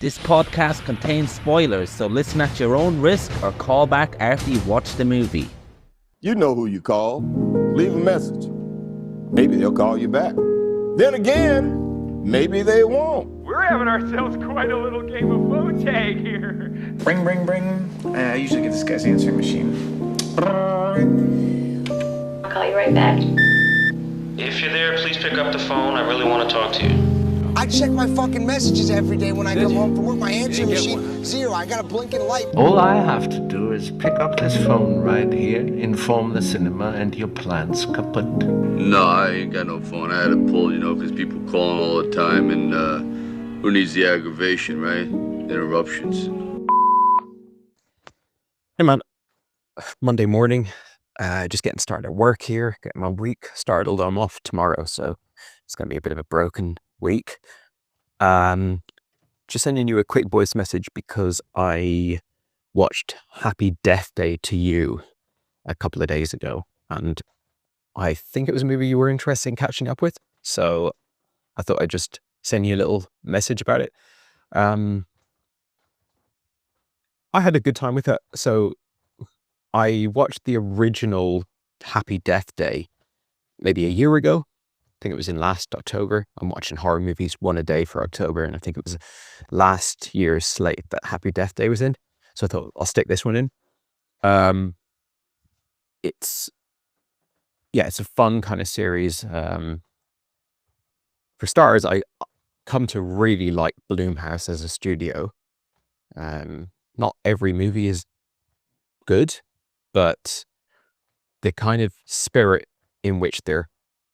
This podcast contains spoilers, so listen at your own risk or call back after you've watched the movie. You know who you call. Leave a message. Maybe they'll call you back. Then again, maybe they won't. We're having ourselves quite a little game of phone tag here. Ring, ring, ring. I usually get this guy's answering machine. I'll call you right back. If you're there, please pick up the phone. I really want to talk to you. I check my fucking messages every day when I come home from work. My answering machine, zero. I got a blinking light. All I have to do is pick up this phone right here, inform the cinema, and your plan's kaput. No, I ain't got no phone. I had to pull, because people calling all the time, and who needs the aggravation, right? Interruptions. Hey man, Monday morning, just getting started at work here, getting my week started, although I'm off tomorrow, so it's going to be a bit of a broken week. Just sending you a quick voice message because I watched Happy Death Day to You a couple of days ago, and I think it was a movie you were interested in catching up with, so I thought I'd just send you a little message about it. I had a good time with it. So I watched the original Happy Death Day maybe a year ago. I think it was in last October. I'm watching horror movies one a day for October, and I think it was last year's slate that Happy Death Day was in. So I thought I'll stick this one in. It's a fun kind of series. For starters, I come to really like Blumhouse as a studio. Not every movie is good, but the kind of spirit in which they're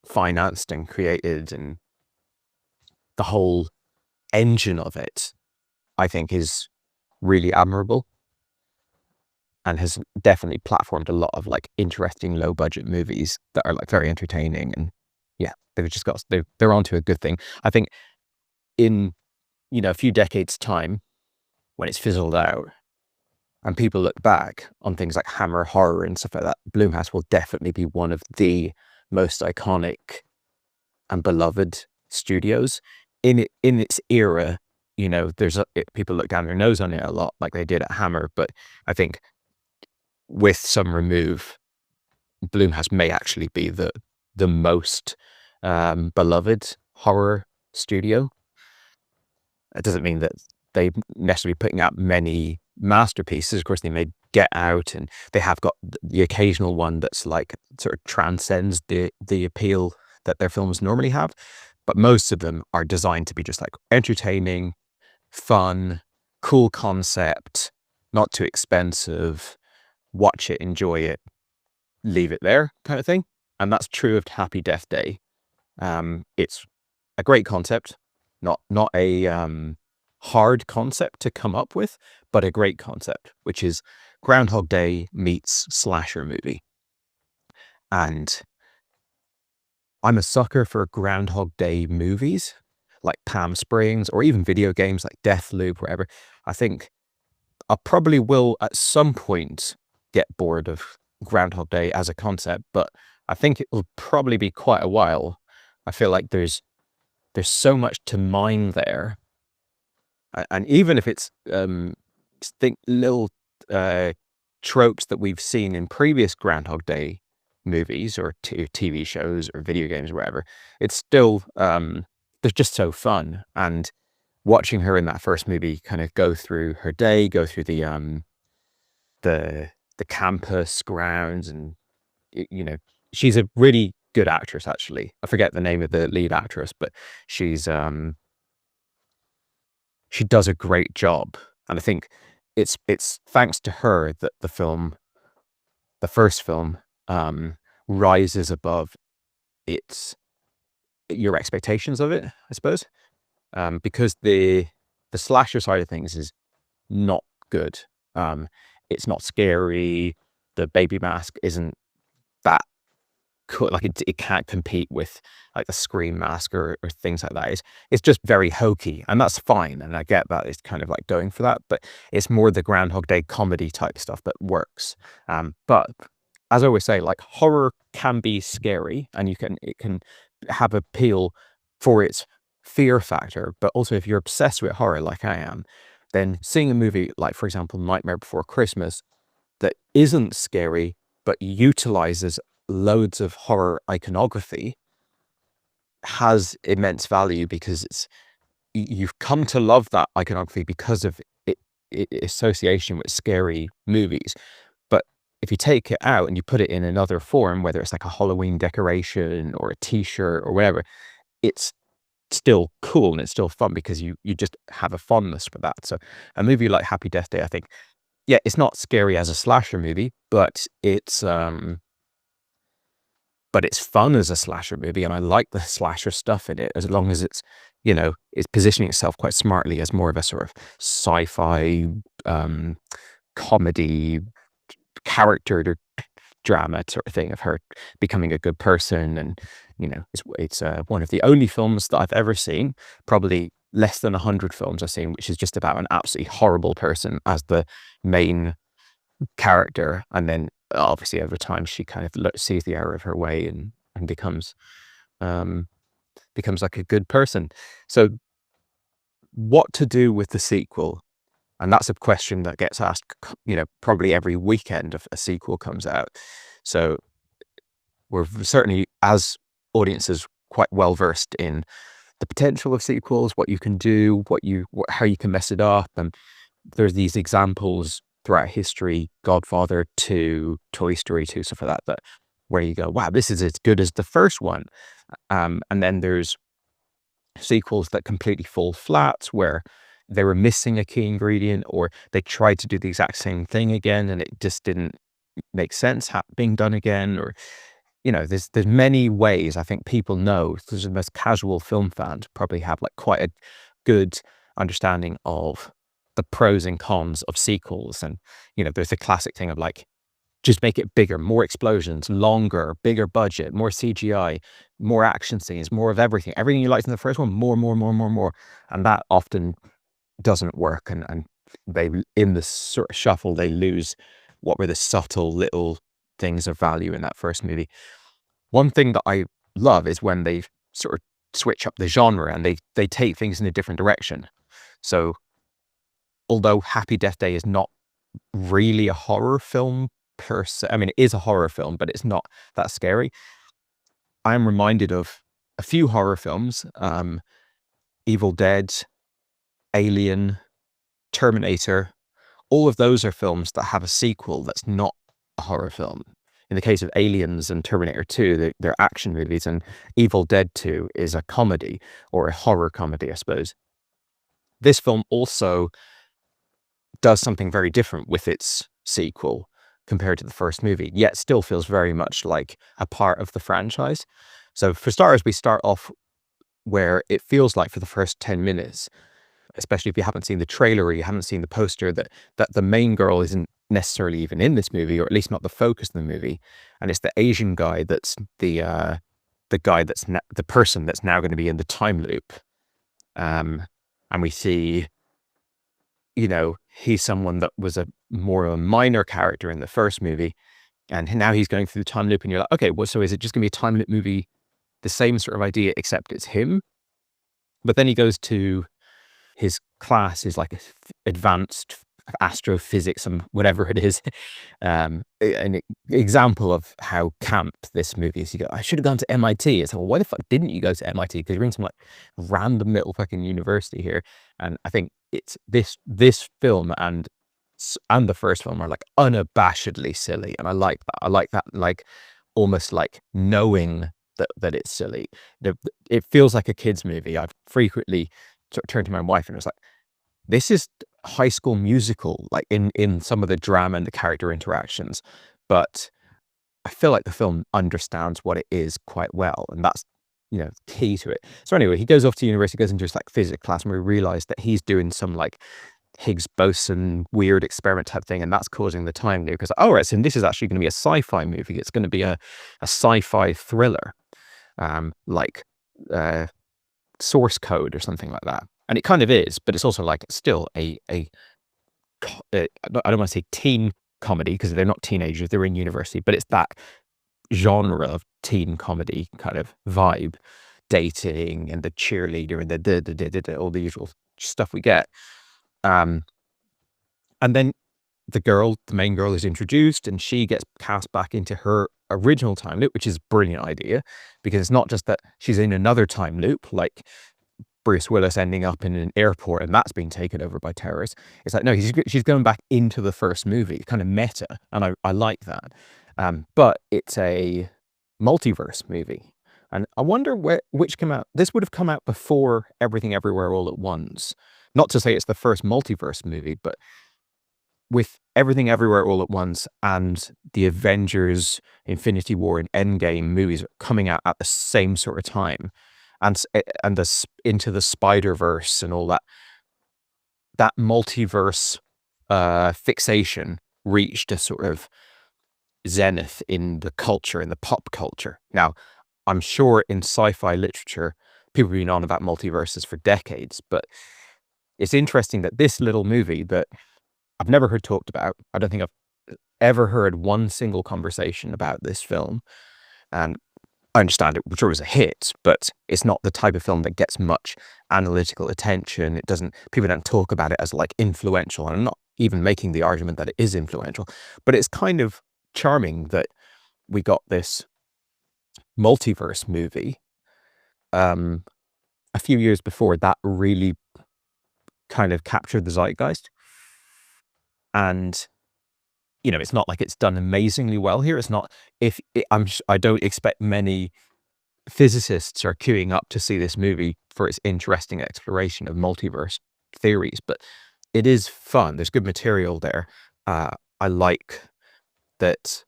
financed and created and the whole engine of it, I think, is really admirable and has definitely platformed a lot of like interesting low budget movies that are like very entertaining. And yeah, they're onto a good thing. I think in, a few decades time, when it's fizzled out and people look back on things like Hammer Horror and stuff like that, Blumhouse will definitely be one of the most iconic and beloved studios in its era. People look down their nose on it a lot, like they did at Hammer, but I think with some remove, Blumhouse may actually be the most beloved horror studio. It doesn't mean that they necessarily putting out many masterpieces. Of course, they made Get Out, and they have got the occasional one that's like sort of transcends the appeal that their films normally have. But most of them are designed to be just like entertaining, fun, cool concept, not too expensive, watch it, enjoy it, leave it there kind of thing. And that's true of Happy Death Day. It's a great concept, not a hard concept to come up with, but a great concept, which is Groundhog Day meets slasher movie. And I'm a sucker for Groundhog Day movies like Palm Springs, or even video games like Deathloop, whatever. I think I probably will at some point get bored of Groundhog Day as a concept, but I think it will probably be quite a while. I feel like there's so much to mine there. And even if it's little tropes that we've seen in previous Groundhog Day movies or TV shows or video games or whatever, it's still they're just so fun. And watching her in that first movie kind of go through her day, go through the campus grounds, and she's a really good actress. Actually, I forget the name of the lead actress, but she's she does a great job, and I think it's thanks to her that the first film, rises above your expectations of it, I suppose, because the slasher side of things is not good. It's not scary. The baby mask isn't that cool. Like it can't compete with like the Scream mask or things like that. It's just very hokey, and that's fine. And I get that it's kind of like going for that, but it's more the Groundhog Day comedy type stuff that works. But as I always say, like horror can be scary, and it can have appeal for its fear factor, but also if you're obsessed with horror like I am, then seeing a movie like, for example, Nightmare Before Christmas that isn't scary but utilizes loads of horror iconography has immense value, because you've come to love that iconography because of association with scary movies. But if you take it out and you put it in another form, whether it's like a Halloween decoration or a t-shirt or whatever, it's still cool and it's still fun because you just have a fondness for that. So a movie like Happy Death Day, I think, yeah, it's not scary as a slasher movie, but it's fun as a slasher movie, and I like the slasher stuff in it, as long as it's, you know, it's positioning itself quite smartly as more of a sort of sci-fi comedy character drama sort of thing of her becoming a good person. And, you know, it's one of the only films that I've ever seen, probably less than 100 films I've seen, which is just about an absolutely horrible person as the main character, and then obviously over time she kind of sees the error of her way and becomes like a good person. So what to do with the sequel? And that's a question that gets asked, you know, probably every weekend if a sequel comes out. So we're certainly, as audiences, quite well versed in the potential of sequels, what you can do, how you can mess it up. And there's these examples throughout history, Godfather 2, Toy Story 2, stuff like that, where you go, wow, this is as good as the first one. And then there's sequels that completely fall flat, where they were missing a key ingredient, or they tried to do the exact same thing again and it just didn't make sense being done again. Or, you know, there's many ways. I think people know, because the most casual film fans probably have like quite a good understanding of the pros and cons of sequels. And, you know, there's the classic thing of like, just make it bigger, more explosions, longer, bigger budget, more CGI, more action scenes, more of everything you liked in the first one, more. And that often doesn't work. And they, in the sort of shuffle, they lose what were the subtle little things of value in that first movie. One thing that I love is when they sort of switch up the genre and they take things in a different direction. So although Happy Death Day is not really a horror film per se, I mean, it is a horror film, but it's not that scary. I'm reminded of a few horror films, Evil Dead, Alien, Terminator. All of those are films that have a sequel that's not a horror film. In the case of Aliens and Terminator 2, they're action movies, and Evil Dead 2 is a comedy, or a horror comedy, I suppose. This film also does something very different with its sequel compared to the first movie, yet still feels very much like a part of the franchise. So for starters, we start off where it feels like for the first 10 minutes, especially if you haven't seen the trailer or you haven't seen the poster, that the main girl isn't necessarily even in this movie, or at least not the focus of the movie. And it's the Asian guy that's the guy that's the person that's now going to be in the time loop. And we see, you know, he's someone that was a more of a minor character in the first movie, and now he's going through the time loop, and you're like, okay, well, so is it just gonna be a time loop movie, the same sort of idea, except it's him? But then he goes to his class, is like advanced astrophysics and whatever it is. An example of how camp this movie is. You go, I should have gone to MIT. It's like, well, why the fuck didn't you go to MIT? Because you're in some like random little fucking university here. And I think it's this film and the first film are like unabashedly silly, and I like that. I like that, like almost like knowing that it's silly. It feels like a kids movie. I've frequently sort of turned to my wife and was like, this is High School Musical, like in some of the drama and the character interactions, but I feel like the film understands what it is quite well, and that's, you know, key to it. So anyway, he goes off to university, goes into his like physics class, and we realize that he's doing some like Higgs boson weird experiment type thing, and that's causing the time loop. Because, oh right, so this is actually going to be a sci-fi movie. It's going to be a sci-fi thriller, like Source Code or something like that. And it kind of is, but it's also like still I don't want to say teen comedy, because they're not teenagers, they're in university, but it's that genre of teen comedy kind of vibe dating and the cheerleader and the all the usual stuff we get. And then the main girl is introduced and she gets cast back into her original time loop, which is a brilliant idea because it's not just that she's in another time loop, like Bruce Willis ending up in an airport and that's being taken over by terrorists. It's like, no, she's going back into the first movie, kind of meta. And I like that. But it's a multiverse movie. And I wonder which came out. This would have come out before Everything Everywhere All at Once. Not to say it's the first multiverse movie, but with Everything Everywhere All at Once and the Avengers, Infinity War, and Endgame movies coming out at the same sort of time, and Into the Spider-Verse and all that, that multiverse fixation reached a sort of zenith in the culture, in the pop culture. Now, I'm sure in sci-fi literature, people have been on about multiverses for decades, but it's interesting that this little movie that I've never heard talked about, I don't think I've ever heard one single conversation about this film, and I understand it, I'm sure it was a hit, but it's not the type of film that gets much analytical attention. People don't talk about it as like influential, and I'm not even making the argument that it is influential, but it's kind of charming that we got this multiverse movie a few years before that really kind of captured the zeitgeist. And it's not like it's done amazingly well here. It's not, I don't expect many physicists are queuing up to see this movie for its interesting exploration of multiverse theories, but it is fun. There's good material there. I like that,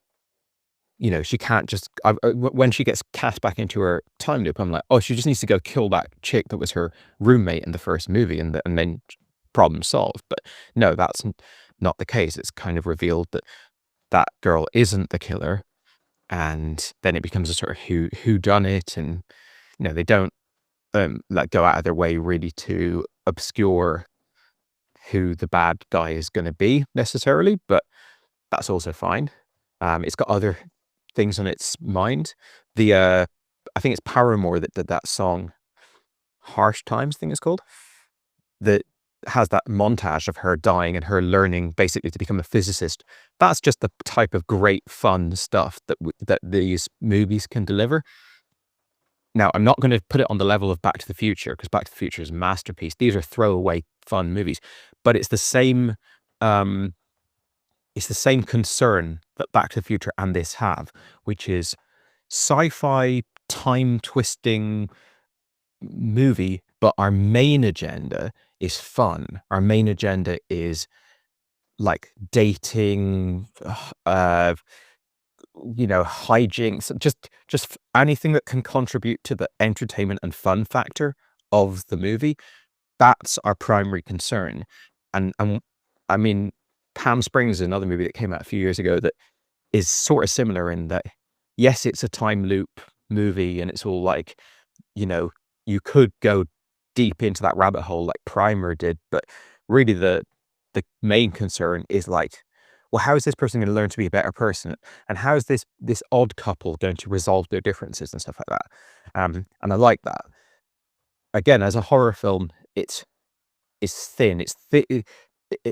she can't just, when she gets cast back into her time loop, I'm like, oh, she just needs to go kill that chick that was her roommate in the first movie and then problem solved. But no, that's not the case. It's kind of revealed that that girl isn't the killer, and then it becomes a sort of who done it, and they don't go out of their way really to obscure who the bad guy is going to be necessarily, but that's also fine. It's got other things on its mind. I think it's Paramore that did that song, Harsh Times, I think it's called, that has that montage of her dying and her learning basically to become a physicist. That's just the type of great fun stuff that these movies can deliver. Now, I'm not going to put it on the level of Back to the Future, because Back to the Future is a masterpiece. These are throwaway fun movies, but it's the same concern that Back to the Future and this have, which is sci-fi time twisting movie, but our main agenda is fun. Our main agenda is like dating, hijinks, just anything that can contribute to the entertainment and fun factor of the movie. That's our primary concern. And I mean, Palm Springs is another movie that came out a few years ago that is sort of similar in that, yes, it's a time loop movie and it's all like, you could go deep into that rabbit hole like Primer did, but really the main concern is like, well, how is this person going to learn to be a better person? And how is this odd couple going to resolve their differences and stuff like that? And I like that. Again, as a horror film, it's thin.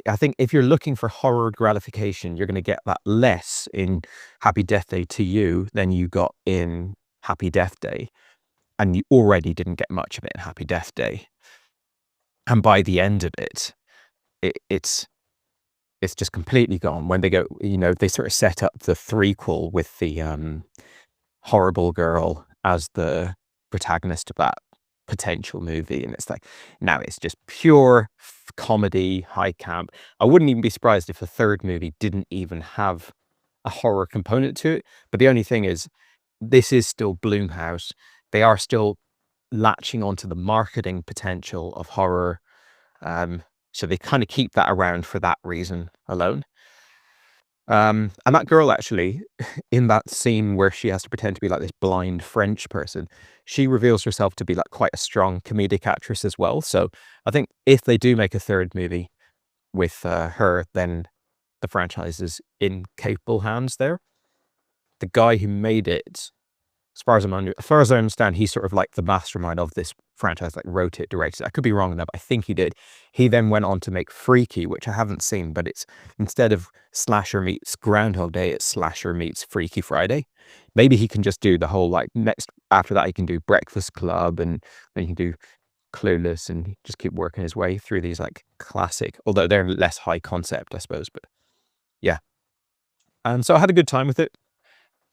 I think if you're looking for horror gratification, you're going to get that less in Happy Death Day 2 You than you got in Happy Death Day. And you already didn't get much of it in Happy Death Day. And by the end of it, it's just completely gone. When they go, they sort of set up the threequel with the horrible girl as the protagonist of that potential movie. And it's like, now it's just pure comedy, high camp. I wouldn't even be surprised if the third movie didn't even have a horror component to it. But the only thing is, this is still Blumhouse. They are still latching onto the marketing potential of horror. So they kind of keep that around for that reason alone. And that girl actually, in that scene where she has to pretend to be like this blind French person, she reveals herself to be like quite a strong comedic actress as well. So I think if they do make a third movie with her, then the franchise is in capable hands there. The guy who made it as far as I understand, he's sort of like the mastermind of this franchise, like wrote it, directed it. I could be wrong on that, but I think he did. He then went on to make Freaky, which I haven't seen, but it's instead of Slasher meets Groundhog Day, it's Slasher meets Freaky Friday. Maybe he can just do the whole, like, next after that he can do Breakfast Club, and then he can do Clueless, and just keep working his way through these like classic, although they're less high concept, I suppose. But yeah, and so I had a good time with it.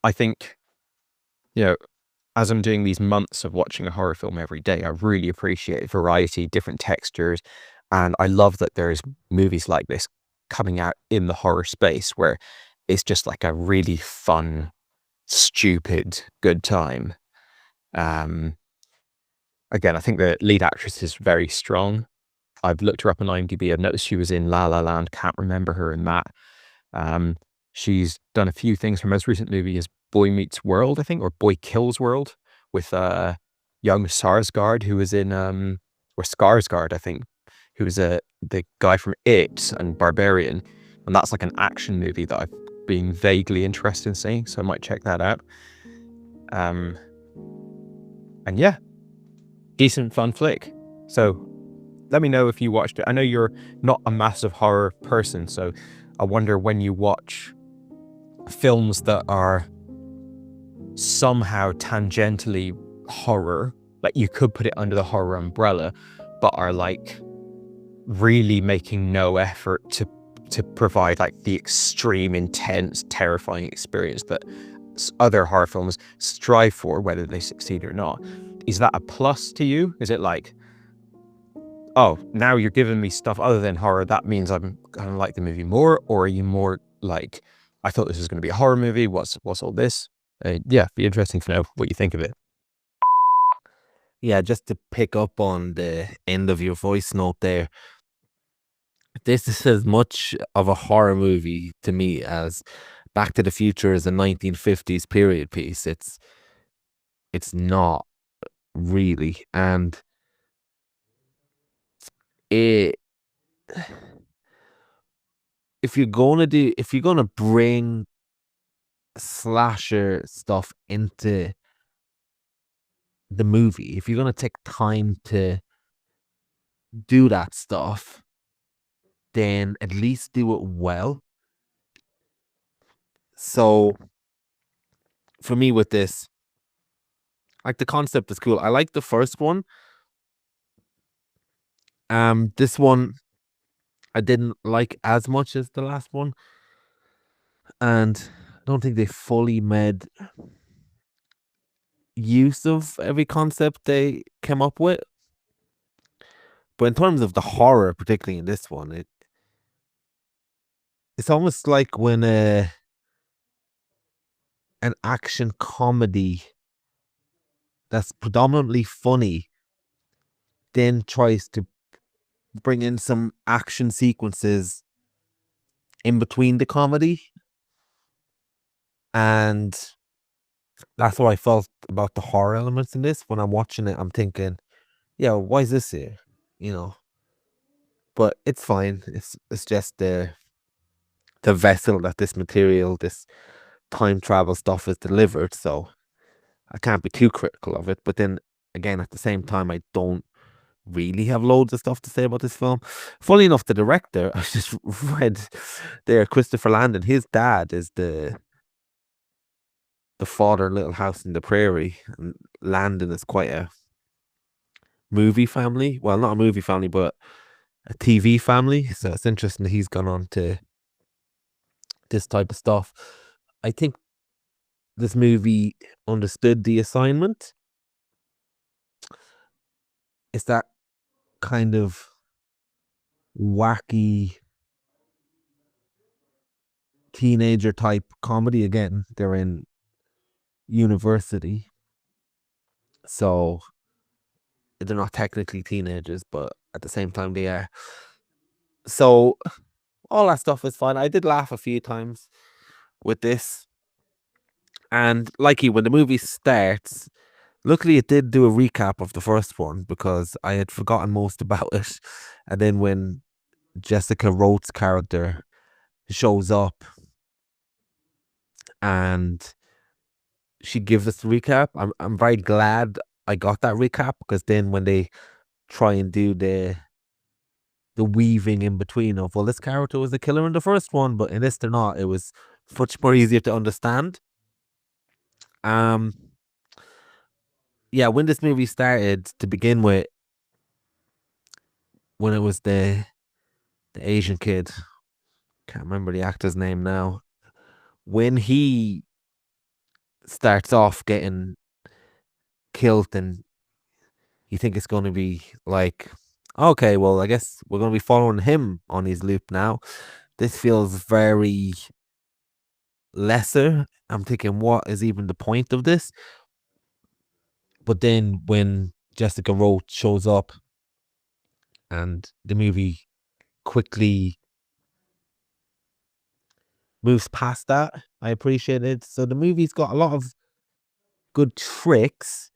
I think, you know, as I'm doing these months of watching a horror film every day, I really appreciate variety, different textures, and I love that there's movies like this coming out in the horror space where it's just like a really fun, stupid, good time. Again, I think the lead actress is very strong. I've looked her up on IMDb. I've noticed she was in La La Land. Can't remember her in that. She's done a few things. Her most recent movie is Boy Meets World, I think, or Boy Kills World, with young Sarsgaard, who was in, or Skarsgård, I think, who was the guy from It and Barbarian. And that's like an action movie that I've been vaguely interested in seeing, so I might check that out. And yeah, decent fun flick. So let me know if you watched it. I know you're not a massive horror person, so I wonder when you watch films that are somehow tangentially horror, like you could put it under the horror umbrella, but are like really making no effort to provide like the extreme, intense, terrifying experience that other horror films strive for, whether they succeed or not. Is that a plus to you? Is it like, oh, now you're giving me stuff other than horror, that means I'm gonna like the movie more? Or are you more like, I thought this was gonna be a horror movie, what's all this? Yeah, be interesting to know what you think of it. Yeah, just to pick up on the end of your voice note there, this is as much of a horror movie to me as Back to the Future is a 1950s period piece. It's not really, and if you're gonna bring slasher stuff into the movie, if you're gonna take time to do that stuff, then at least do it well. So for me with this, like, the concept is cool. I like the first one. This one I didn't like as much as the last one, and I don't think they fully made use of every concept they came up with. But in terms of the horror, particularly in this one, it's almost like when an action comedy that's predominantly funny then tries to bring in some action sequences in between the comedy. And that's what I felt about the horror elements in this. When I'm watching it, I'm thinking, yeah, why is this here? You know, but it's fine. It's just the vessel that this material, this time travel stuff is delivered. So I can't be too critical of it. But then again, at the same time, I don't really have loads of stuff to say about this film. Funny enough, the director, I just read there, Christopher Landon, his dad is the father in Little House on the Prairie, and Landon is quite a movie family. Well, not a movie family, but a TV family. So it's interesting that he's gone on to this type of stuff. I think this movie understood the assignment. It's that kind of wacky teenager type comedy. Again, they're in university, so they're not technically teenagers, but at the same time they are. So all that stuff is fine. I did laugh a few times with this, and like when the movie starts, luckily it did do a recap of the first one because I had forgotten most about it. And then when Jessica Rhodes' character shows up and she gives us the recap. I'm very glad I got that recap, because then when they try and do the weaving in between of, well, this character was the killer in the first one, but in this they're not, it was much more easier to understand. Yeah, when this movie started to begin with, when it was the Asian kid, can't remember the actor's name now, when he starts off getting killed, and you think it's going to be like, okay, well, I guess we're going to be following him on his loop now. This feels very lesser. I'm thinking, what is even the point of this? But then when Jessica Roach shows up and the movie quickly moves past that, I appreciate it. So the movie's got a lot of good tricks,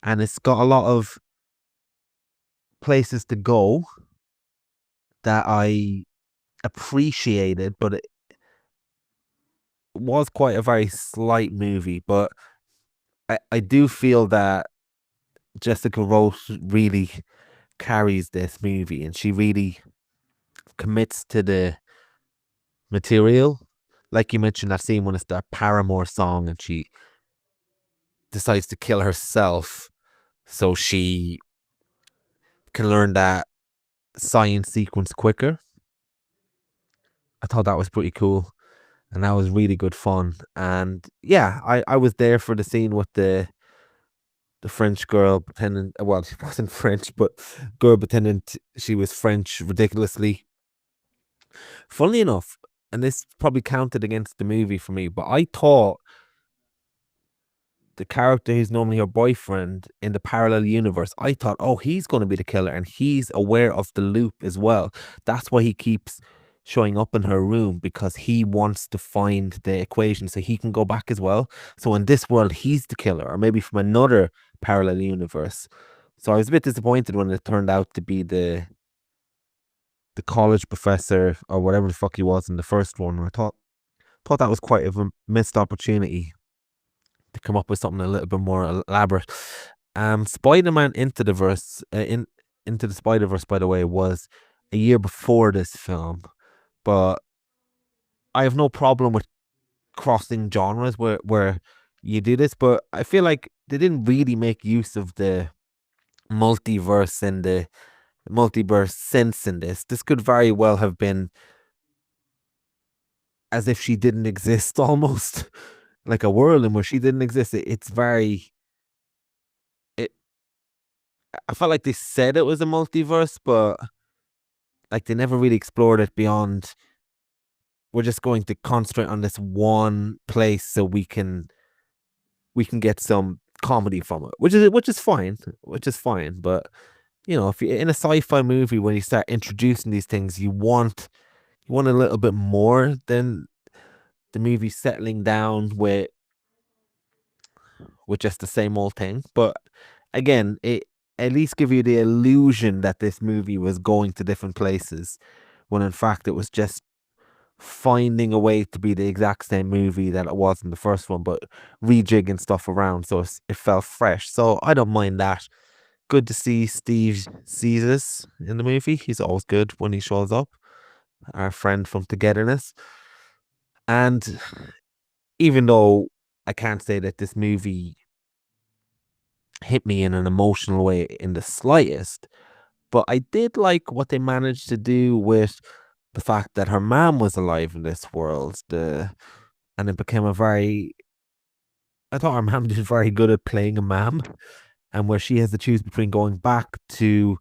and it's got a lot of places to go that I appreciated, but it was quite a very slight movie. But I do feel that Jessica Roach really carries this movie, and she really commits to the material. Like you mentioned, that scene when it's that Paramore song and she decides to kill herself so she can learn that science sequence quicker. I thought that was pretty cool, and that was really good fun. And yeah, I was there for the scene with the French girl pretending, well, she wasn't French, but girl pretending she was French ridiculously. Funnily enough, and this probably counted against the movie for me, but I thought the character who's normally her boyfriend in the parallel universe, I thought, oh, he's going to be the killer, and he's aware of the loop as well. That's why he keeps showing up in her room, because he wants to find the equation so he can go back as well. So in this world, he's the killer, or maybe from another parallel universe. So I was a bit disappointed when it turned out to be the college professor or whatever the fuck he was in the first one. I thought that was quite a missed opportunity to come up with something a little bit more elaborate. Spider-Man Into the Verse, Into the Spider-Verse, by the way, was a year before this film, but I have no problem with crossing genres where you do this, but I feel like they didn't really make use of the multiverse and the multiverse sense in this. This could very well have been as if she didn't exist, almost like a world in where she didn't exist. It's very, I felt like they said it was a multiverse, but like they never really explored it beyond, we're just going to concentrate on this one place so we can get some comedy from it, which is fine. But you know, if you're in a sci-fi movie, when you start introducing these things, you want a little bit more than the movie settling down with just the same old thing. But again, it at least give you the illusion that this movie was going to different places, when in fact it was just finding a way to be the exact same movie that it was in the first one, but rejigging stuff around so it felt fresh. So I don't mind that. Good to see Steve Caesars in the movie. He's always good when he shows up. Our friend from Togetherness. And even though I can't say that this movie hit me in an emotional way in the slightest, but I did like what they managed to do with the fact that her mom was alive in this world. And it became I thought her mom did very good at playing a mom, and where she has to choose between going back to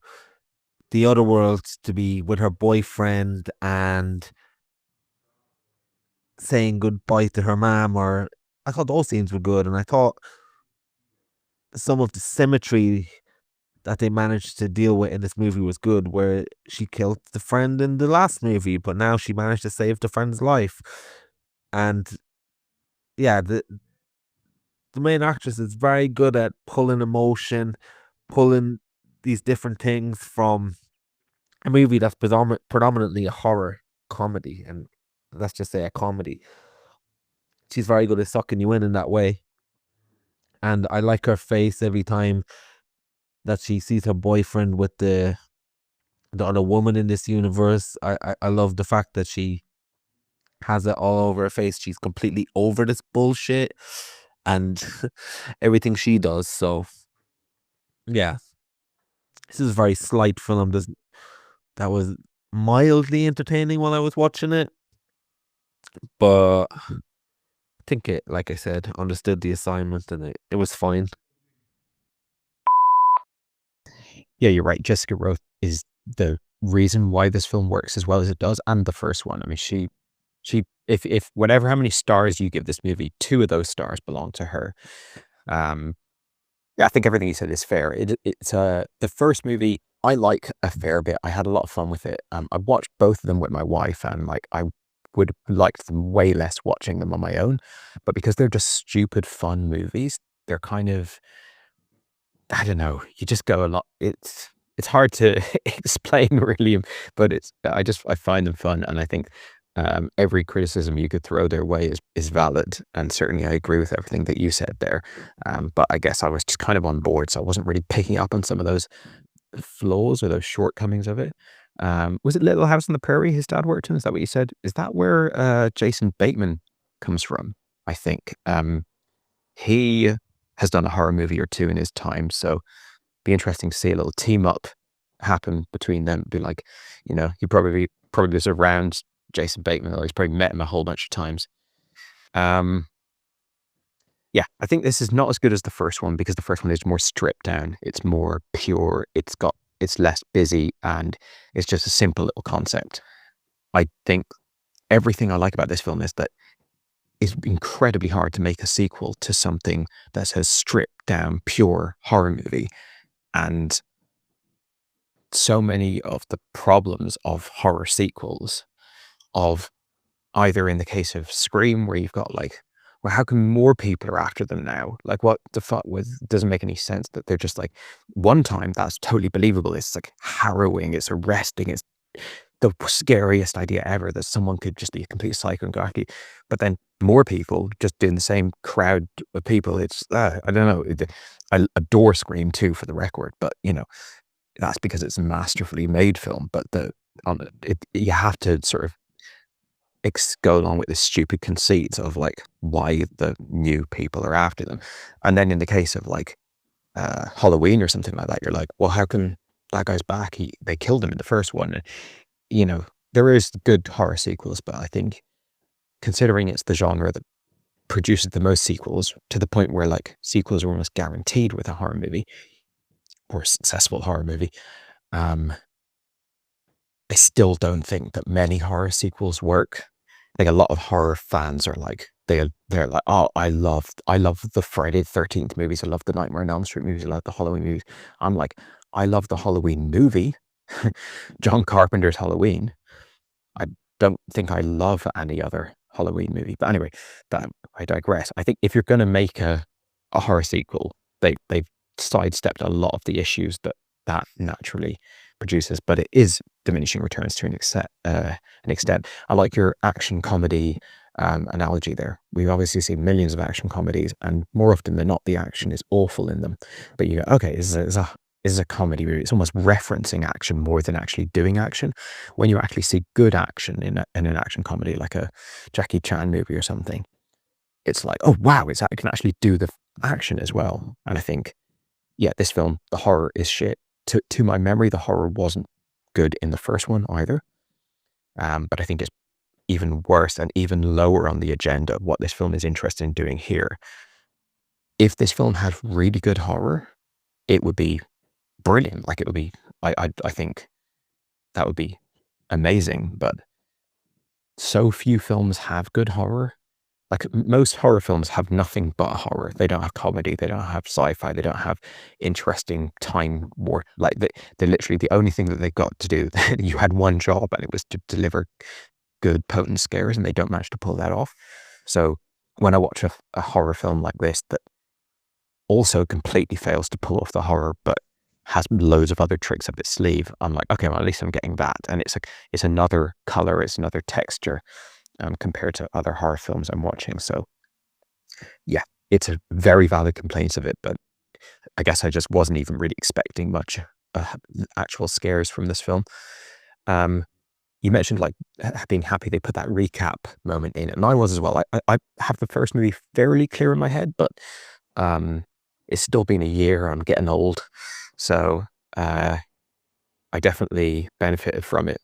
the other world to be with her boyfriend and saying goodbye to her mom, or I thought those scenes were good, and I thought some of the symmetry that they managed to deal with in this movie was good, where she killed the friend in the last movie, but now she managed to save the friend's life. And yeah, the main actress is very good at pulling emotion, pulling these different things from a movie that's predominantly a horror comedy, and let's just say a comedy. She's very good at sucking you in that way. And I like her face every time that she sees her boyfriend with the other woman in this universe. I love the fact that she has it all over her face. She's completely over this bullshit and everything she does. So yeah, this is a very slight film. That was mildly entertaining while I was watching it, but I think it, like I said, understood the assignment and it was fine. Yeah, you're right. Jessica Roth is the reason why this film works as well as it does, and the first one. I mean, she, if whatever how many stars you give this movie, 2 of those stars belong to her. Yeah, I think everything you said is fair. It's the first movie I like a fair bit. I had a lot of fun with it. I watched both of them with my wife, and like I would have liked them way less watching them on my own, but because they're just stupid fun movies, they're kind of, I don't know, you just go a lot. It's hard to explain really, but I find them fun, and I think every criticism you could throw their way is valid, and certainly I agree with everything that you said there. But I guess I was just kind of on board, so I wasn't really picking up on some of those flaws or those shortcomings of it. Was it Little House on the Prairie his dad worked in? Is that what you said? Is that where Jason Bateman comes from? I think he has done a horror movie or 2 in his time, so be interesting to see a little team up happen between them. Be like, you know, he probably was around Jason Bateman, or he's probably met him a whole bunch of times. Yeah, I think this is not as good as the first one because the first one is more stripped down. It's more pure. It's less busy, and it's just a simple little concept. I think everything I like about this film is that it's incredibly hard to make a sequel to something that's a stripped down, pure horror movie. And so many of the problems of horror sequels, of either in the case of Scream, where you've got like, well, how come more people are after them now? Like, what the fuck doesn't make any sense that they're just like, one time that's totally believable. It's like harrowing, it's arresting, it's the scariest idea ever that someone could just be a complete psycho and go after you. But then more people just doing the same crowd of people. It's, I don't know. I adore Scream 2 for the record, but you know, that's because it's a masterfully made film. But you have to sort of go along with this stupid conceit of like why the new people are after them. And then in the case of like Halloween or something like that, you're like, well, how come that guy's back? They killed him in the first one. And, you know, there is good horror sequels, but I think considering it's the genre that produces the most sequels, to the point where like sequels are almost guaranteed with a horror movie or a successful horror movie, I still don't think that many horror sequels work. Like a lot of horror fans are like, they're like, oh, I love the Friday the 13th movies. I love the Nightmare on Elm Street movies. I love the Halloween movies. I'm like, I love the Halloween movie, John Carpenter's Halloween. I don't think I love any other Halloween movie. But anyway, I digress. I think if you're going to make a horror sequel, they've sidestepped a lot of the issues that naturally produces, but it is diminishing returns to an extent. I like your action comedy analogy there. We obviously see millions of action comedies, and more often than not, the action is awful in them. But you go, okay, this is a comedy movie. It's almost referencing action more than actually doing action. When you actually see good action in an action comedy, like a Jackie Chan movie or something, it's like, oh wow, it can actually do the action as well. And I think, yeah, this film, the horror is shit. To my memory, the horror wasn't good in the first one either. But I think it's even worse and even lower on the agenda of what this film is interested in doing here. If this film had really good horror, it would be brilliant. Like it would be, I think that would be amazing. But so few films have good horror. Like most horror films have nothing but horror. They don't have comedy. They don't have sci-fi. They don't have interesting time war. Like they literally, the only thing that they got to do, you had one job, and it was to deliver good, potent scares, and they don't manage to pull that off. So when I watch a horror film like this that also completely fails to pull off the horror, but has loads of other tricks up its sleeve, I'm like, okay, well, at least I'm getting that. And it's another color, it's another texture. Compared to other horror films I'm watching. So yeah, it's a very valid complaints of it, but I guess I just wasn't even really expecting much actual scares from this film. You mentioned like being happy they put that recap moment in, and I was as well. I have the first movie fairly clear in my head, but it's still been a year. I'm getting old, so I definitely benefited from it.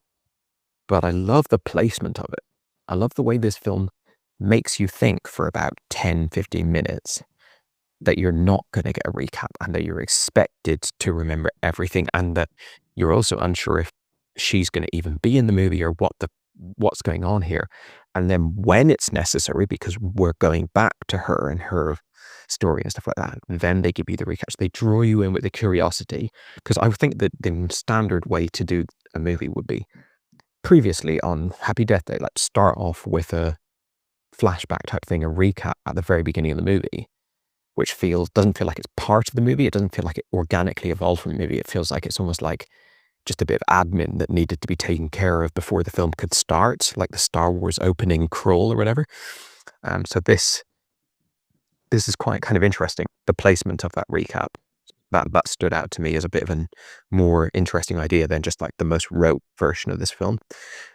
But I love the placement of it. I love the way this film makes you think for about 10, 15 minutes that you're not going to get a recap and that you're expected to remember everything, and that you're also unsure if she's going to even be in the movie or what's going on here. And then when it's necessary, because we're going back to her and her story and stuff like that, then they give you the recaps. They draw you in with the curiosity, because I think that the standard way to do a movie would be previously on Happy Death Day, like start off with a flashback type thing, a recap at the very beginning of the movie, which doesn't feel like it's part of the movie. It doesn't feel like it organically evolved from the movie. It feels like it's almost like just a bit of admin that needed to be taken care of before the film could start, like the Star Wars opening crawl or whatever. So this is quite kind of interesting. The placement of that recap, that stood out to me as a bit of a more interesting idea than just like the most rote version of this film.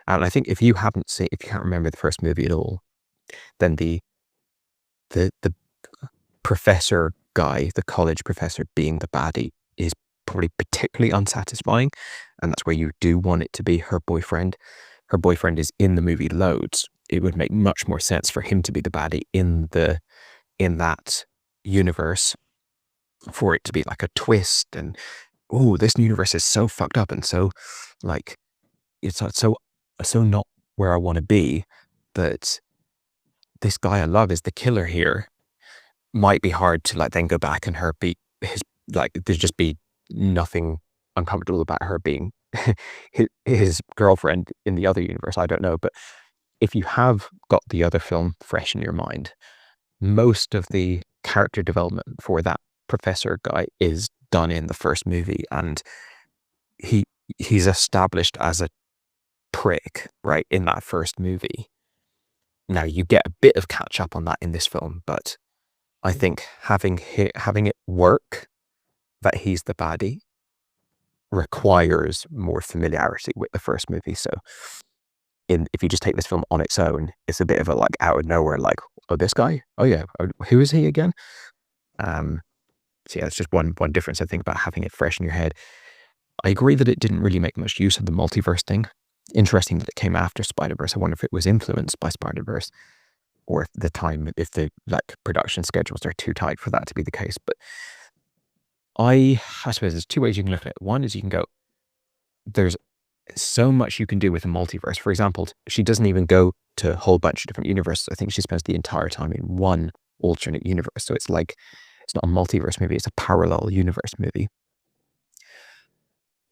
And I think if you can't remember the first movie at all, then the professor guy, the college professor being the baddie, is probably particularly unsatisfying, and that's where you do want it to be her boyfriend. Her boyfriend is in the movie loads. It would make much more sense for him to be the baddie in that universe, for it to be like a twist and this universe is so fucked up and so like it's so not where I want to be, that this guy I love is the killer here. Might be hard to like then go back and her be his, like there's just be nothing uncomfortable about her being his girlfriend in the other universe. I don't know, but if you have got the other film fresh in your mind, most of the character development for that professor guy is done in the first movie, and he's established as a prick right in that first movie. Now you get a bit of catch up on that in this film, but I think having it work that he's the baddie requires more familiarity with the first movie. So if you just take this film on its own, it's a bit of a like out of nowhere, like, oh, this guy? Oh yeah, who is he again? So yeah, it's just one difference I think about having it fresh in your head. I agree that it didn't really make much use of the multiverse thing. Interesting that it came after Spider-Verse. I wonder if it was influenced by Spider-Verse, or if the like production schedules are too tight for that to be the case. But I suppose there's two ways you can look at it. One is you can go, there's so much you can do with a multiverse. For example, she doesn't even go to a whole bunch of different universes. I think she spends the entire time in one alternate universe. So it's like, it's not a multiverse movie, it's a parallel universe movie.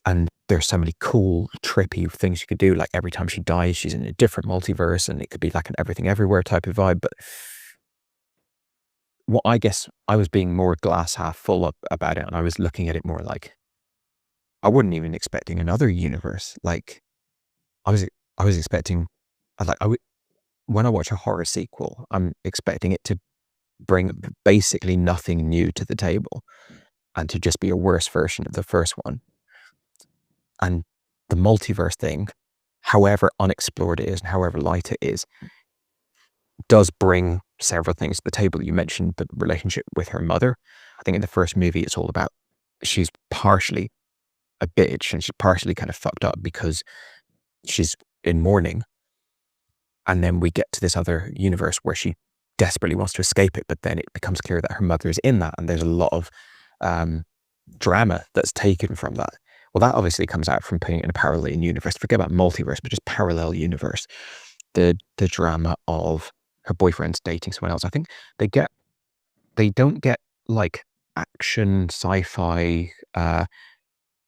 And there's so many cool, trippy things you could do. Like every time she dies, she's in a different multiverse, and it could be like an everything everywhere type of vibe. But what I guess I was being more glass half full about it, and I was looking at it more like, I wasn't even expecting another universe. Like I was expecting, when I watch a horror sequel, I'm expecting it to bring basically nothing new to the table and to just be a worse version of the first one. And the multiverse thing, however unexplored it is and however light it is, does bring several things to the table. You mentioned the relationship with her mother. I think in the first movie, it's all about she's partially a bitch and she's partially kind of fucked up because she's in mourning. And then we get to this other universe where she desperately wants to escape it, but then it becomes clear that her mother is in that, and there's a lot of drama that's taken from that. Well, that obviously comes out from putting it in a parallel universe. Forget about multiverse, but just parallel universe. The drama of her boyfriend's dating someone else. I think they don't get like action sci-fi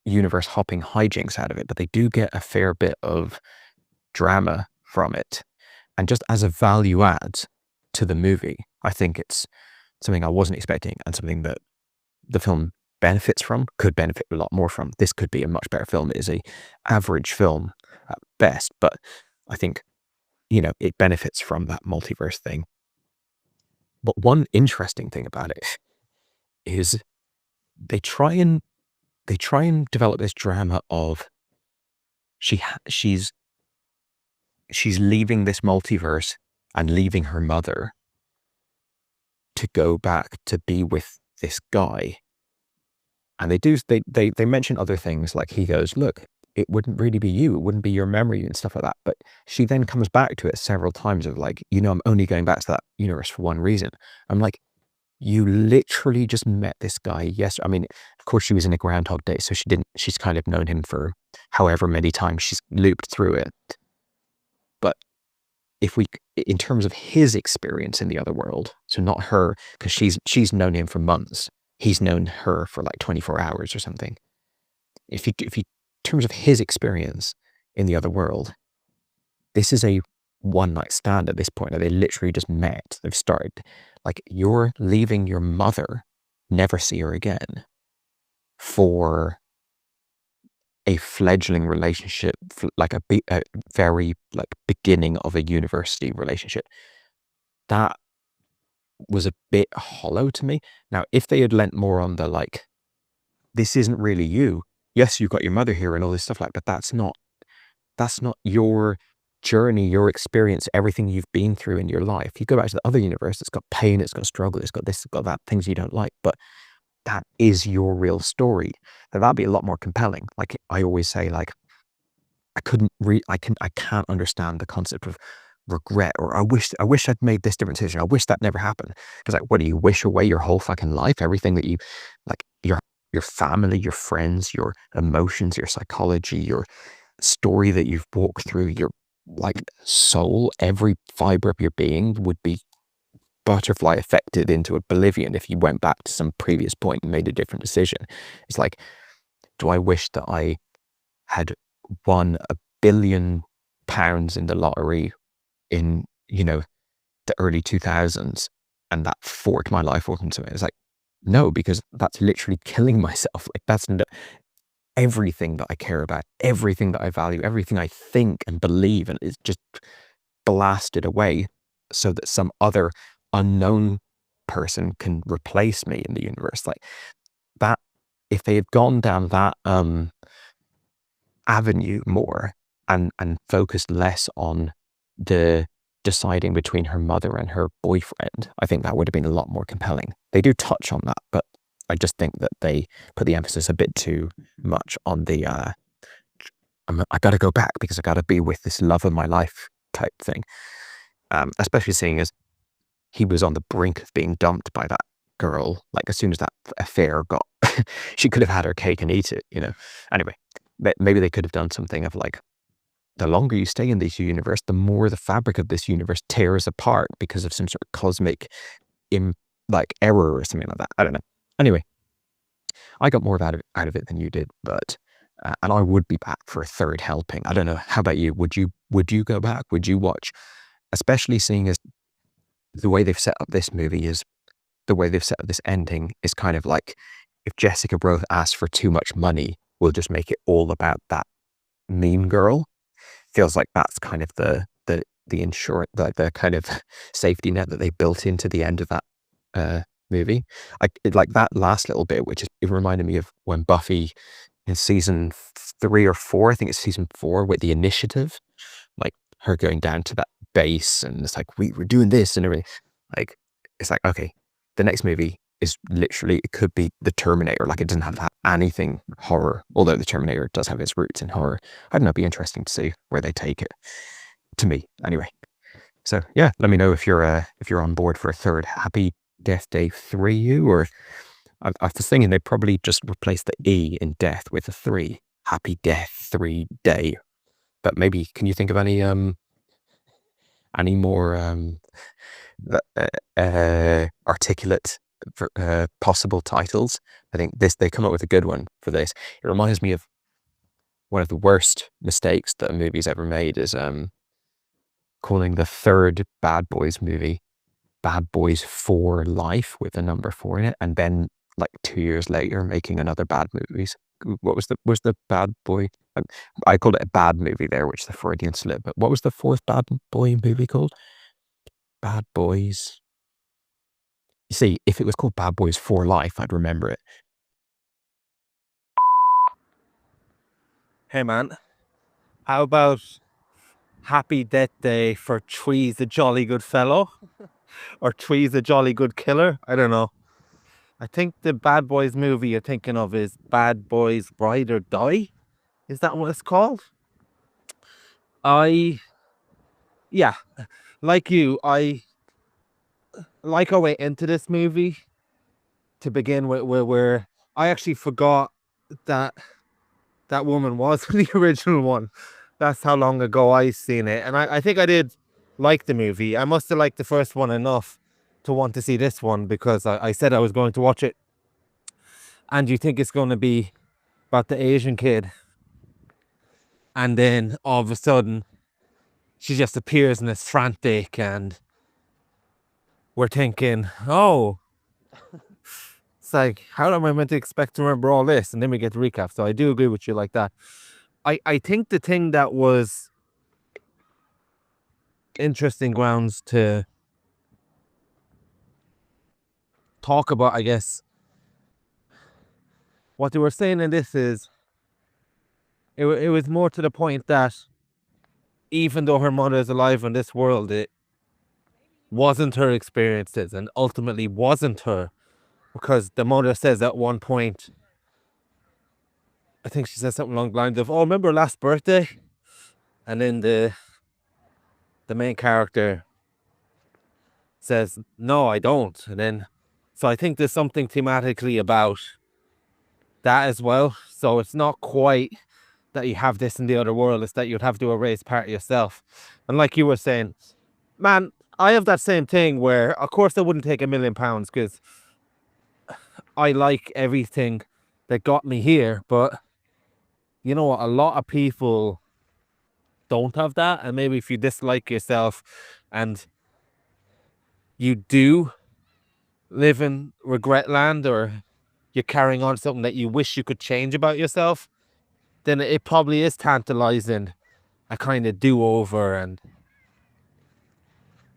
universe hopping hijinks out of it, but they do get a fair bit of drama from it. And just as a value add to the movie, I think it's something I wasn't expecting, and something that the film benefits from, could benefit a lot more from. This could be a much better film. It is a average film at best, but I think, it benefits from that multiverse thing. But one interesting thing about it is they try and develop this drama of she's leaving this multiverse and leaving her mother to go back to be with this guy. And they mention other things, like he goes, look, it wouldn't really be you, it wouldn't be your memory and stuff like that. But she then comes back to it several times of like, I'm only going back to that universe for one reason. I'm like, you literally just met this guy yesterday. I mean, of course she was in a Groundhog Day, so she's kind of known him for however many times she's looped through it. But in terms of his experience in the other world, so not her, because she's known him for months. He's known her for like 24 hours or something. If you in terms of his experience in the other world, this is a one night stand at this point. They literally just met. They've started, like, you're leaving your mother, never see her again, for a fledgling relationship, like a very like beginning of a university relationship. That was a bit hollow to me. Now, if they had lent more on the like, this isn't really you. Yes, you've got your mother here and all this stuff like, but that's not your journey, your experience, everything you've been through in your life. You go back to the other universe, it's got pain, it's got struggle, it's got this, it's got that, things you don't like, but that is your real story. Now, that'd be a lot more compelling. Like I always say, like, I can't understand the concept of regret, or I wish I'd made this different decision. I wish that never happened. Because like, what do you wish away your whole fucking life? Everything that you like, your family, your friends, your emotions, your psychology, your story that you've walked through, your like soul, every fiber of your being would be butterfly affected into oblivion if you went back to some previous point and made a different decision. It's like, do I wish that I had won £1 billion in the lottery in, the early 2000s and that forked my life open to it? It's like, no, because that's literally killing myself. Like that's everything that I care about, everything that I value, everything I think and believe, and it's just blasted away so that some other unknown person can replace me in the universe. Like that, if they had gone down that avenue more and focused less on the deciding between her mother and her boyfriend, I think that would have been a lot more compelling. They do touch on that, but I just think that they put the emphasis a bit too much on the I gotta go back because I gotta be with this love of my life type thing. Especially seeing as he was on the brink of being dumped by that girl. Like as soon as that affair got, she could have had her cake and eat it, Anyway, maybe they could have done something of like, the longer you stay in this universe, the more the fabric of this universe tears apart because of some sort of cosmic error or something like that. I don't know. Anyway, I got more out of it than you did, but and I would be back for a third helping. I don't know. How about you? Would you go back? Would you watch? Especially seeing as the way they've set up this movie is, the way they've set up this ending is kind of like, if Jessica Roth asks for too much money, we'll just make it all about that mean girl. Feels like that's kind of the insurance, the kind of safety net that they built into the end of that movie. Like that last little bit, it reminded me of when Buffy in season 3 or 4, I think it's season 4, with the initiative, like her going down to that base and it's like, we're doing this and everything. Like, it's like, okay, the next movie is literally, it could be the Terminator. Like it doesn't have to have anything horror, although the Terminator does have its roots in horror. I don't know, it'd be interesting to see where they take it, to me anyway. So yeah, let me know if you're on board for a third Happy Death Day 3, or I was thinking they'd probably just replace the E in death with a 3. Happy Death 3 Day. But maybe, can you think of any more articulate possible titles? I think they come up with a good one for this. It reminds me of one of the worst mistakes that a movie's ever made is calling the third Bad Boys movie Bad Boys 4 Life with the number 4 in it, and then like 2 years later making another Bad Movies. What was the Bad Boy? I called it a bad movie there, which is the Freudian slip. But what was the fourth Bad Boy movie called? Bad Boys. You see, if it was called Bad Boys for Life, I'd remember it. Hey man, how about Happy Death Day for Tweez the Jolly Good Fellow? Or Tweez the Jolly Good Killer? I don't know. I think the Bad Boys movie you're thinking of is Bad Boys Ride or Die? Is that what it's called? Yeah, like you, I like our way into this movie to begin with, where I actually forgot that that woman was the original one. That's how long ago I seen it. And I think I did like the movie. I must have liked the first one enough to want to see this one, because I said I was going to watch it. And you think it's going to be about the Asian kid. And then all of a sudden, she just appears and is frantic, and we're thinking, oh, it's like, how am I meant to expect to remember all this? And then we get the recap. So I do agree with you like that. I think the thing that was interesting grounds to talk about, I guess, what they were saying in this is, it was more to the point that even though her mother is alive in this world, it wasn't her experiences, and ultimately wasn't her, because the mother says at one point, I think she says something along the lines of, oh, remember last birthday? And then the main character says, no, I don't. And then, so I think there's something thematically about that as well. So it's not quite that you have this in the other world, it's that you'd have to erase part of yourself. And like you were saying, man, I have that same thing where, of course, I wouldn't take £1 million because I like everything that got me here. But you know what? A lot of people don't have that. And maybe if you dislike yourself and you do live in regret land, or you're carrying on something that you wish you could change about yourself, then it probably is tantalizing a kind of do-over and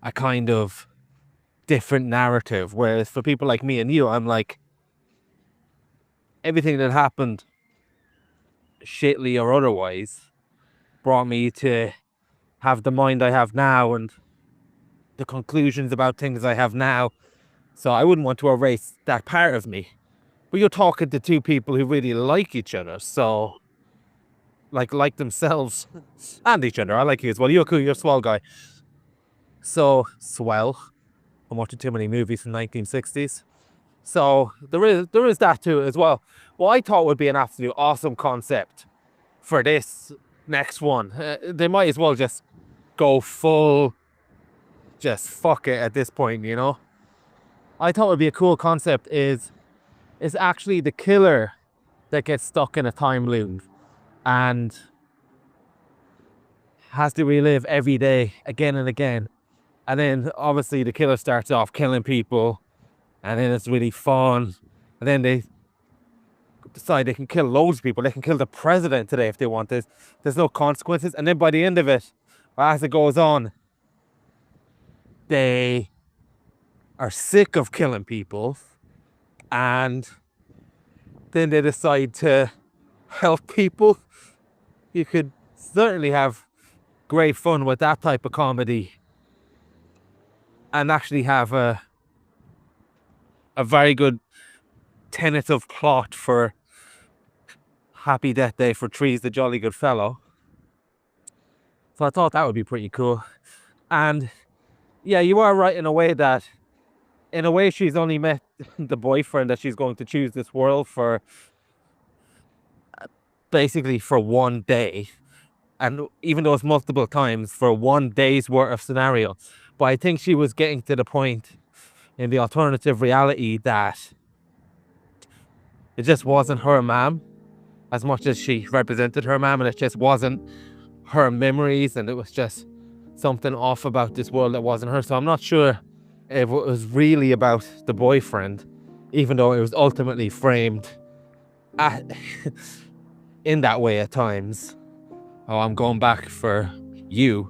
a kind of different narrative. Whereas for people like me and you, I'm like, everything that happened, shitly or otherwise, brought me to have the mind I have now and the conclusions about things I have now. So I wouldn't want to erase that part of me. But you're talking to two people who really like each other, so like themselves and each other. I like you as well. You're cool, you're a swell guy. So swell. I'm watching too many movies from 1960s. So there is that too as well. What I thought would be an absolute awesome concept for this next one. They might as well just go full, just fuck it at this point, you know? I thought would be a cool concept is actually the killer that gets stuck in a time loop and has to relive every day again and again. And then obviously the killer starts off killing people, and then it's really fun. And then they decide they can kill loads of people. They can kill the president today if they want. There's no consequences. And then by the end of it, as it goes on, they are sick of killing people, and then they decide to help people. You could certainly have great fun with that type of comedy and actually have a very good tentative plot for Happy Death Day for Tweez the Jolly Good Fellow. So I thought that would be pretty cool. And yeah, you are right in a way that, in a way, she's only met the boyfriend that she's going to choose this world for, basically for one day. And even though it's multiple times, for one day's worth of scenario. But I think she was getting to the point in the alternative reality that it just wasn't her mom as much as she represented her mom, and it just wasn't her memories, and it was just something off about this world that wasn't her. So I'm not sure if it was really about the boyfriend, even though it was ultimately framed in that way at times. Oh, I'm going back for you.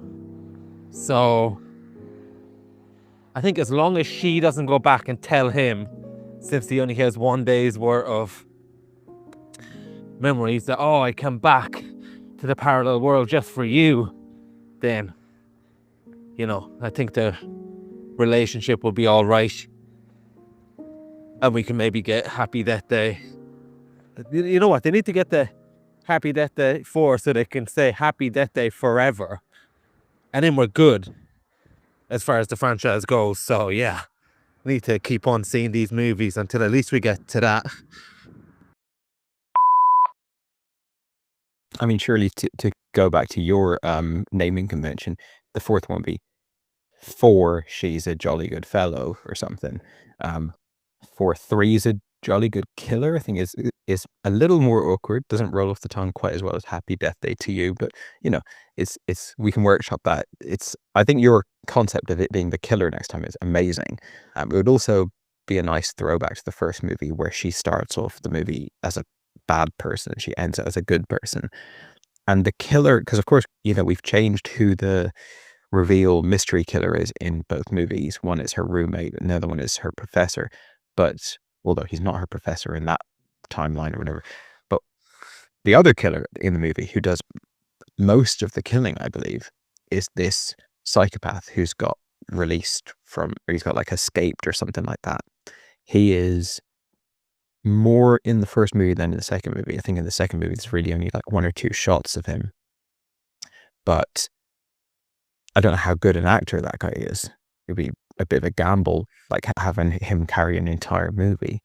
So I think as long as she doesn't go back and tell him, since he only has 1 day's worth of memories, that, oh, I come back to the parallel world just for you, then, you know, I think the relationship will be all right. And we can maybe get Happy Death Day. You know what? They need to get the Happy Death Day 4 so they can say Happy Death Day forever. And then we're good as far as the franchise goes. So yeah, we need to keep on seeing these movies until at least we get to that. I mean, surely to go back to your naming convention, the fourth one would be For She's a Jolly Good Fellow or something. For Three's a Jolly Good Killer, I think is a little more awkward. Doesn't roll off the tongue quite as well as Happy Death Day to You, but you know, it's we can workshop that. I think your concept of it being the killer next time is amazing. It would also be a nice throwback to the first movie where she starts off the movie as a bad person and she ends it as a good person. And the killer, because of course, you know, we've changed who the reveal mystery killer is in both movies. One is her roommate, and the other one is her professor. But although he's not her professor in that timeline or whatever, but the other killer in the movie who does most of the killing, I believe, is this psychopath who's got released from, or he's got like escaped or something like that. He is more in the first movie than in the second movie. I think in the second movie, it's really only like 1 or 2 shots of him. But I don't know how good an actor that guy is. It'd be a bit of a gamble, like having him carry an entire movie,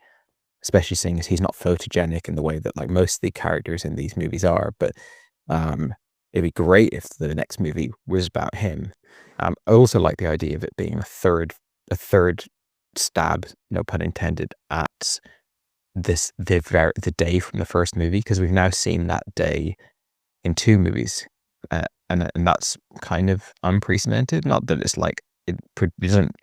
especially seeing as he's not photogenic in the way that like most of the characters in these movies are. But it'd be great if the next movie was about him. I also like the idea of it being a third stab, no pun intended, at the day from the first movie, because we've now seen that day in 2 movies, and that's kind of unprecedented. Not that it's like it doesn't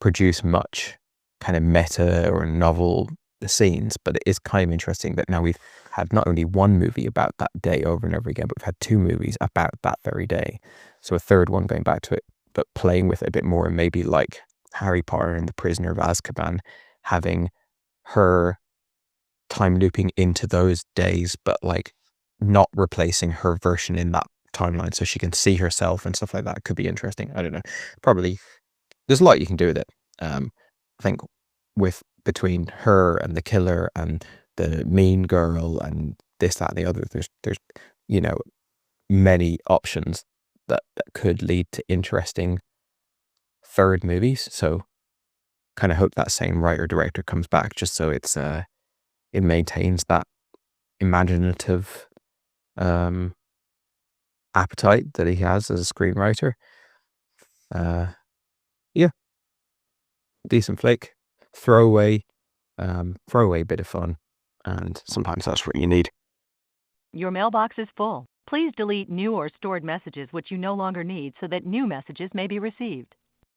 produce much kind of meta or novel scenes, but it is kind of interesting that now we've had not only 1 movie about that day over and over again, but we've had 2 movies about that very day. So a third one going back to it, but playing with it a bit more, and maybe like Harry Potter and the Prisoner of Azkaban, having her time looping into those days, but like not replacing her version in that timeline, so she can see herself and stuff like that. Could be interesting. I don't know. Probably there's a lot you can do with it. I think between her and the killer and the mean girl and this, that, and the other, there's you know, many options that could lead to interesting third movies. So kind of hope that same writer director comes back, just so it maintains that imaginative appetite that he has as a screenwriter. Yeah, decent flick, throwaway bit of fun, and sometimes that's what you need. Your mailbox is full. Please delete new or stored messages which you no longer need so that new messages may be received.